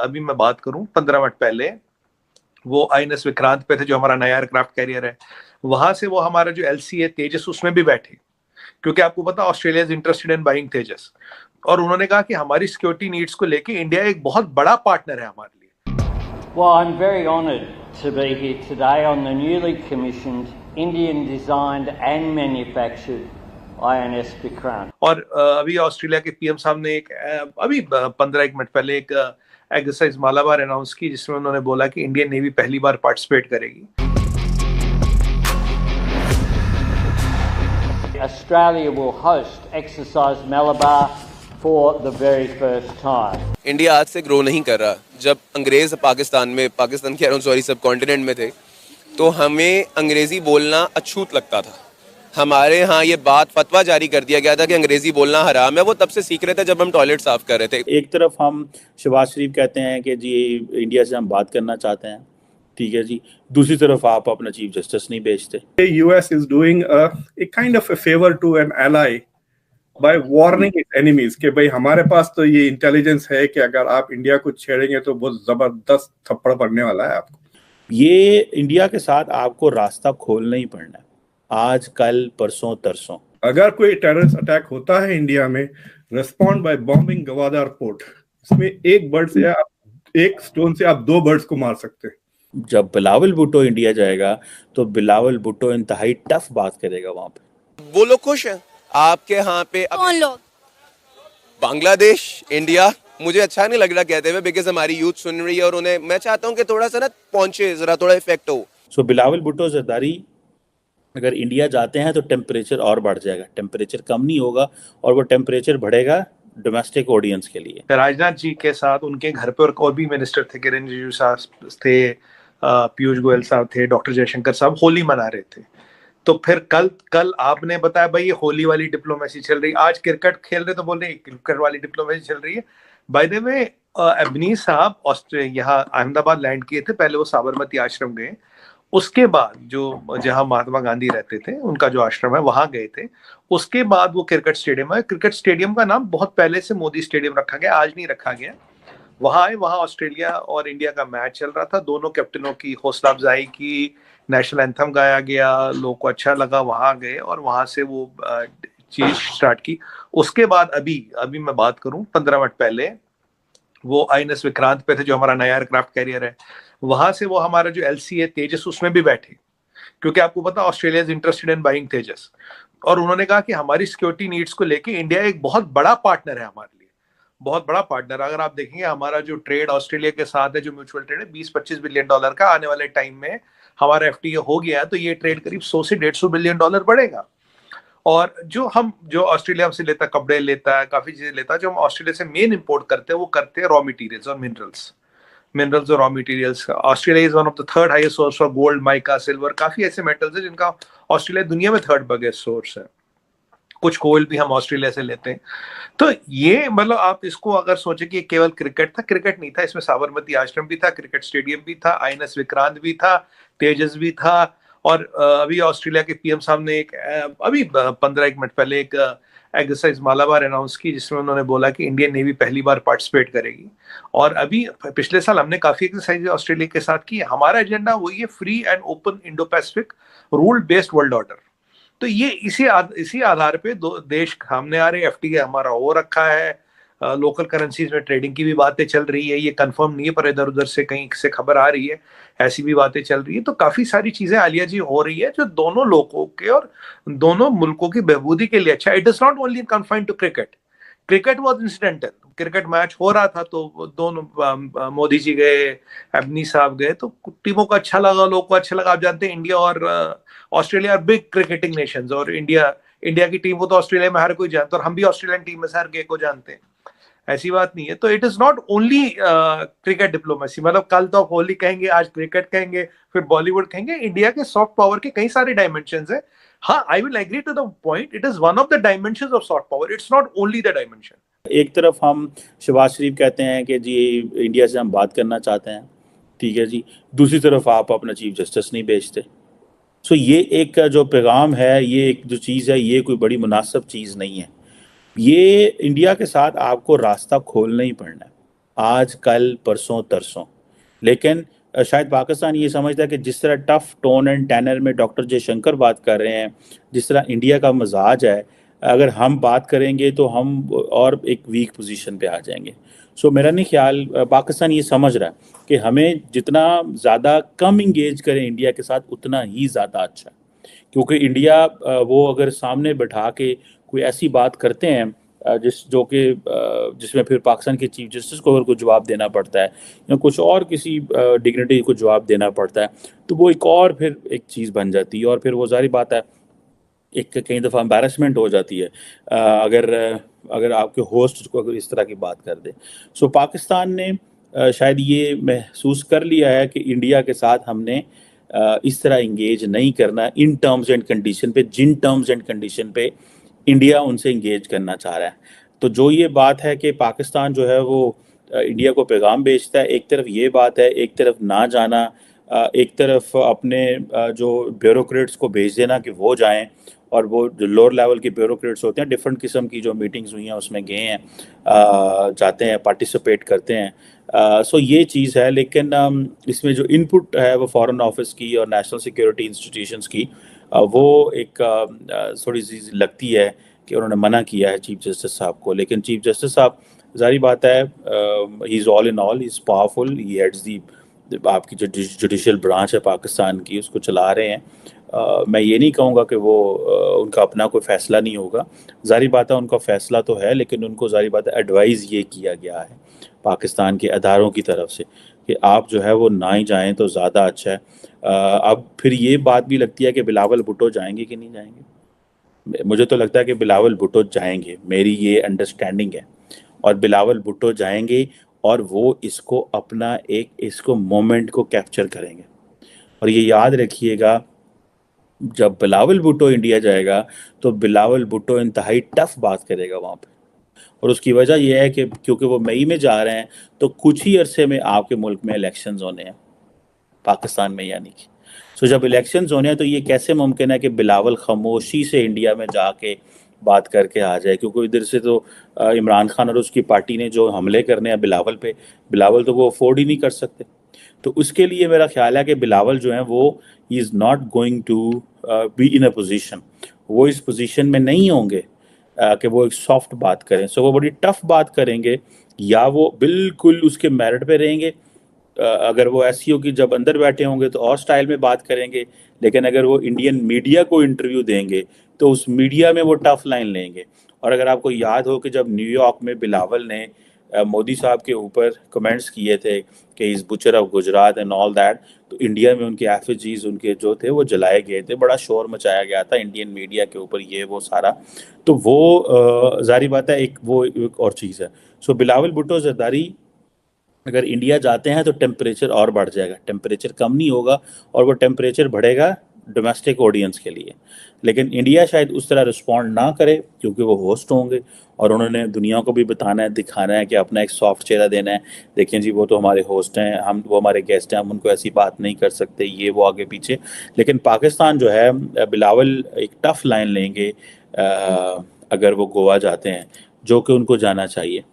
अभी मैं बात करूं 15 मिनट पहले वो आईएनएस विक्रांत पे थे, जो हमारा नया एयरक्राफ्ट कैरियर है। वहां से वो हमारा जो एलसी है तेजस, उसमें भी बैठे, क्योंकि आपको पता Australia is interested in buying Tejas. और उन्होंने कहा कि हमारी सिक्योरिटी नीड्स को लेके इंडिया एक बहुत बड़ा पार्टनर है हमारे लिए। Well, I'm very honoured to be here today on the newly commissioned Indian designed and manufactured INS Vikrant. और अभी ऑस्ट्रेलिया के पीएम साहब ने अभी 15 मिनट पहले एक एक्सरसाइज मालाबार अनाउंस की, जिसमें उन्होंने बोला कि इंडियन नेवी पहली बार पार्टिसिपेट करेगी। Australia will host exercise Malabar for the very first time. India आज से ग्रो नहीं कर रहा। जब अंग्रेज पाकिस्तान कह रहा हूँ सॉरी, सब कॉन्टिनेंट में थे, तो हमें अंग्रेजी बोलना अछूत लगता था। हमारे यहाँ ये बात फतवा जारी कर दिया गया था कि अंग्रेजी बोलना हराम है। वो तब से सीख रहे थे जब हम टॉयलेट साफ कर रहे थे। एक तरफ हम शहबाज शरीफ कहते हैं कि जी इंडिया से हम बात करना चाहते हैं, ठीक है जी, दूसरी तरफ आप अपना चीफ जस्टिस नहीं भेजते। US is doing a kind of a favor to an ally by warning its enemies कि भाई हमारे पास तो ये इंटेलिजेंस है कि अगर आप इंडिया को छेड़ेंगे तो बहुत जबरदस्त थप्पड़ पड़ने वाला है आपको। ये इंडिया के साथ आपको रास्ता खोलना ही पड़ना है, आज कल परसों तरसों। अगर कोई टेररिस्ट अटैक होता है इंडिया में, respond by bombing Gwadar port. इसमें एक स्टोन से आप 2 बर्ड्स को मार सकते हैं। जब बिलावल भुट्टो इंडिया जाएगा तो बिलावल भुट्टो इंतहाई टफ बात करेगा वहां पे। वो लोग खुश हैं आपके यहाँ पे। कौन लोग? बांग्लादेश, इंडिया, मुझे अच्छा नहीं लग रहा कहते हुए, बिकॉज हमारी यूथ सुन रही है और उन्हें मैं चाहता हूँ कि थोड़ा सा ना पहुंचे, जरा थोड़ा इफेक्ट हो। सो बिलावल भुट्टो जरदारी अगर इंडिया जाते हैं तो टेम्परेचर और बढ़ जाएगा, टेम्परेचर कम नहीं होगा, और वो टेम्परेचर बढ़ेगा डोमेस्टिक ऑडियंस के लिए। राजनाथ जी के साथ उनके घर पे और भी मिनिस्टर थे, किरण रिजिजू साहब थे, पीयूष गोयल साहब थे, डॉक्टर जयशंकर साहब होली मना रहे थे। तो फिर कल आपने बताया भाई ये होली वाली डिप्लोमेसी चल रही, आज क्रिकेट खेल रहे तो बोल रहे क्रिकेट वाली डिप्लोमेसी चल रही है। बाय द वे अबनी साहब यहाँ अहमदाबाद लैंड किए थे, पहले वो साबरमती आश्रम गए, उसके बाद जो जहां महात्मा गांधी रहते थे उनका जो आश्रम है वहां गए थे, उसके बाद वो क्रिकेट स्टेडियम है। क्रिकेट स्टेडियम का नाम बहुत पहले से मोदी स्टेडियम रखा गया, आज नहीं रखा गया। वहां आए, वहां ऑस्ट्रेलिया और इंडिया का मैच चल रहा था, दोनों कैप्टनों की हौसला अफजाई की, नेशनल एंथम गाया गया, लोगों को अच्छा लगा, वहां गए और वहां से वो चीज स्टार्ट की। उसके बाद अभी मैं बात करूं 15 मिनट पहले वो आईएनएस विक्रांत पे थे, जो हमारा नया एयरक्राफ्ट कैरियर है। वहां से वो हमारा जो एलसी है तेजस, उसमें भी बैठे, क्योंकि आपको पता Australia is interested in buying Tejas. और उन्होंने कहा कि हमारी सिक्योरिटी नीड्स को लेके इंडिया एक बहुत बड़ा पार्टनर है हमारे लिए, बहुत बड़ा पार्टनर। अगर आप देखेंगे हमारा जो ट्रेड ऑस्ट्रेलिया के साथ है, जो म्यूचुअल ट्रेड है, $20-25 बिलियन का आने वाले टाइम में हमारा एफटीए हो गया है, तो ये ट्रेड करीब 100 से $150 बिलियन बढ़ेगा। और जो ऑस्ट्रेलिया से लेता, कपड़े लेता है, काफी चीजें लेता है, जो हम ऑस्ट्रेलिया से मेन इंपोर्ट करते हैं वो करते हैं रॉ मटेरियल्स और मिनरल्स और raw materials. Australia is one of the third highest source for gold, mica, silver, काफी ऐसे मेटल्स है जिनका ऑस्ट्रेलिया दुनिया में थर्ड बिगेस्ट सोर्स है। कुछ कोल भी हम ऑस्ट्रेलिया से लेते हैं। तो ये मतलब आप इसको अगर सोचे कि केवल क्रिकेट था, क्रिकेट नहीं था, इसमें साबरमती आश्रम भी था, क्रिकेट स्टेडियम भी था, आईएनएस विक्रांत भी था, तेजस भी था। और अभी ऑस्ट्रेलिया के पीएम साहब ने अभी 15 मिनट पहले एक एक्सरसाइज मालाबार अनाउंस की, जिसमें उन्होंने बोला कि इंडियन नेवी पहली बार पार्टिसिपेट करेगी। और अभी पिछले साल हमने काफी एक्सरसाइज ऑस्ट्रेलिया के साथ की। हमारा एजेंडा वही है, free and open Indo Pacific rule based world order. तो ये इसी आधार पे दो देश सामने आ रहे। एफटीए हमारा हो रखा है, लोकल करेंसीज में ट्रेडिंग की भी बातें चल रही है, ये कंफर्म नहीं है पर इधर उधर से कहीं से खबर आ रही है, ऐसी भी बातें चल रही है। तो काफी सारी चीजें आलिया जी हो रही है जो दोनों लोगों के और दोनों मुल्कों की बहबूदी के लिए अच्छा। It is not only confined to cricket was incidental. Cricket match हो रहा था तो दोनों मोदी जी गए, अबनी साहब गए, तो टीमों को अच्छा लगा, लोगों को अच्छा लगा। आप जानते हैं इंडिया और ऑस्ट्रेलिया बिग क्रिकेटिंग नेशंस, और इंडिया की टीम को तो ऑस्ट्रेलिया में हर कोई जानता है, और हम भी ऑस्ट्रेलियन टीम में से हर को जानते हैं, ऐसी बात नहीं है। तो it is not only cricket diplomacy, मतलब कल तो होली कहेंगे, आज क्रिकेट कहेंगे, फिर बॉलीवुड कहेंगे। इंडिया के सॉफ्ट पावर के कई सारे डायमेंशंस है। हाँ, I will agree to the point, it is one of the dimensions of soft power, it's not only the dimension. एक तरफ हम शहबाज शरीफ कहते हैं कि जी इंडिया से हम बात करना चाहते हैं, ठीक है जी, दूसरी तरफ आप अपना चीफ जस्टिस नहीं भेजते। सो ये एक जो पैगाम है, ये एक जो चीज़ है, ये कोई बड़ी मुनासिब चीज़ नहीं है। ये इंडिया के साथ आपको रास्ता खोलना ही पड़ना है, आज कल परसों तरसों। लेकिन शायद पाकिस्तान ये समझता है कि जिस तरह टफ टोन एंड टैनर में डॉक्टर जयशंकर बात कर रहे हैं, जिस तरह इंडिया का मजाज है, अगर हम बात करेंगे तो हम और एक वीक पोजीशन पे आ जाएंगे। सो मेरा नहीं ख्याल, पाकिस्तान ये समझ रहा है कि हमें जितना ज़्यादा कम इंगेज करें इंडिया के साथ उतना ही ज़्यादा अच्छा है। क्योंकि इंडिया वो अगर सामने बैठा के कोई ऐसी बात करते हैं जिसमें फिर पाकिस्तान के चीफ जस्टिस को अगर कुछ जवाब देना पड़ता है या कुछ और किसी डिग्निटरी को जवाब देना पड़ता है, तो वो एक और फिर एक चीज़ बन जाती है और फिर वो जारी बात है एक कई दफ़ा एम्बैरसमेंट हो जाती है अगर आपके होस्ट को अगर इस तरह की बात कर दे। सो पाकिस्तान ने शायद ये महसूस कर लिया है कि इंडिया के साथ हमने इस तरह इंगेज नहीं करना इन टर्म्स एंड कंडीशन पे, जिन टर्म्स एंड कंडीशन पे इंडिया उनसे इंगेज करना चाह रहा है। तो जो ये बात है कि पाकिस्तान जो है वो इंडिया को पैगाम भेजता है, एक तरफ ये बात है, एक तरफ ना जाना, एक तरफ अपने जो ब्यूरोक्रेट्स को भेज देना कि वो जाएं और वो जो लोअर लेवल के ब्यूरोक्रेट्स होते हैं डिफरेंट किस्म की जो मीटिंग्स हुई हैं उसमें गए हैं, जाते हैं, पार्टिसिपेट करते हैं। सो ये चीज़ है। लेकिन इसमें जो इनपुट है वो फॉरेन ऑफिस की और नेशनल सिक्योरिटी इंस्टीट्यूशंस की, वो एक थोड़ी सी लगती है कि उन्होंने मना किया है चीफ जस्टिस साहब को। लेकिन चीफ जस्टिस साहब जारी बात है, he is all in all, he is powerful, he heads the आपकी जो जुडिशल ब्रांच है पाकिस्तान की उसको चला रहे हैं। मैं ये नहीं कहूँगा कि वो उनका अपना कोई फ़ैसला नहीं होगा, जारी बात है उनका फ़ैसला तो है, लेकिन उनको जारी बात है एडवाइज़ ये किया गया है पाकिस्तान के अदारों की तरफ से कि आप जो है वो ना ही जाएँ तो ज़्यादा अच्छा है। अब फिर ये बात भी लगती है कि बिलावल भुट्टो जाएंगे कि नहीं जाएंगे। मुझे तो लगता है कि बिलावल भुट्टो जाएंगे, मेरी ये अंडरस्टैंडिंग है, और बिलावल भुट्टो जाएंगे और वो इसको मोमेंट को कैप्चर करेंगे। और ये याद रखिएगा, जब बिलावल भुट्टो इंडिया जाएगा तो बिलावल भुट्टो इंतहाई टफ बात करेगा वहाँ पे, और उसकी वजह यह है कि क्योंकि वो मई में जा रहे हैं तो कुछ ही अरसे में आपके मुल्क में इलेक्शंस होने हैं, पाकिस्तान में यानी कि। सो जब इलेक्शंस होने हैं तो ये कैसे मुमकिन है कि बिलावल खामोशी से इंडिया में जाके बात करके आ जाए, क्योंकि इधर से तो इमरान खान और उसकी पार्टी ने जो हमले करने हैं बिलावल पे, बिलावल तो वो अफोर्ड ही नहीं कर सकते। तो उसके लिए मेरा ख्याल है कि बिलावल जो है वो ही is not going to be in a position, वो इस पोजीशन में नहीं होंगे कि वो एक सॉफ्ट बात करें। सो वो बड़ी टफ बात करेंगे, या वो बिल्कुल उसके मेरिट पे रहेंगे। अगर वो ऐसी हो कि जब अंदर बैठे होंगे तो और स्टाइल में बात करेंगे, लेकिन अगर वो इंडियन मीडिया को इंटरव्यू देंगे तो उस मीडिया में वो टफ लाइन लेंगे। और अगर आपको याद हो कि जब न्यूयॉर्क में बिलावल ने मोदी साहब के ऊपर कमेंट्स किए थे कि इस butcher of Gujarat and all that, तो इंडिया में उनके एफिजीज उनके जो थे वो जलाए गए थे, बड़ा शोर मचाया गया था इंडियन मीडिया के ऊपर, ये वो सारा। तो वो जारी बात है एक और चीज़ है। सो बिलावल भुट्टो जरदारी अगर इंडिया जाते हैं तो टेम्परेचर और बढ़ जाएगा, टेम्परेचर कम नहीं होगा, और वो टेम्परेचर बढ़ेगा डोमेस्टिक ऑडियंस के लिए। लेकिन इंडिया शायद उस तरह रिस्पॉन्ड ना करे क्योंकि वो होस्ट होंगे और उन्होंने दुनिया को भी बताना है, दिखाना है कि अपना एक सॉफ्ट चेहरा देना है, देखें जी वो तो हमारे होस्ट हैं, वो हमारे गेस्ट हैं, हम उनको ऐसी बात नहीं कर सकते, ये वो आगे पीछे। लेकिन पाकिस्तान जो है, बिलावल एक टफ लाइन लेंगे अगर वो गोवा जाते हैं, जो कि उनको जाना चाहिए।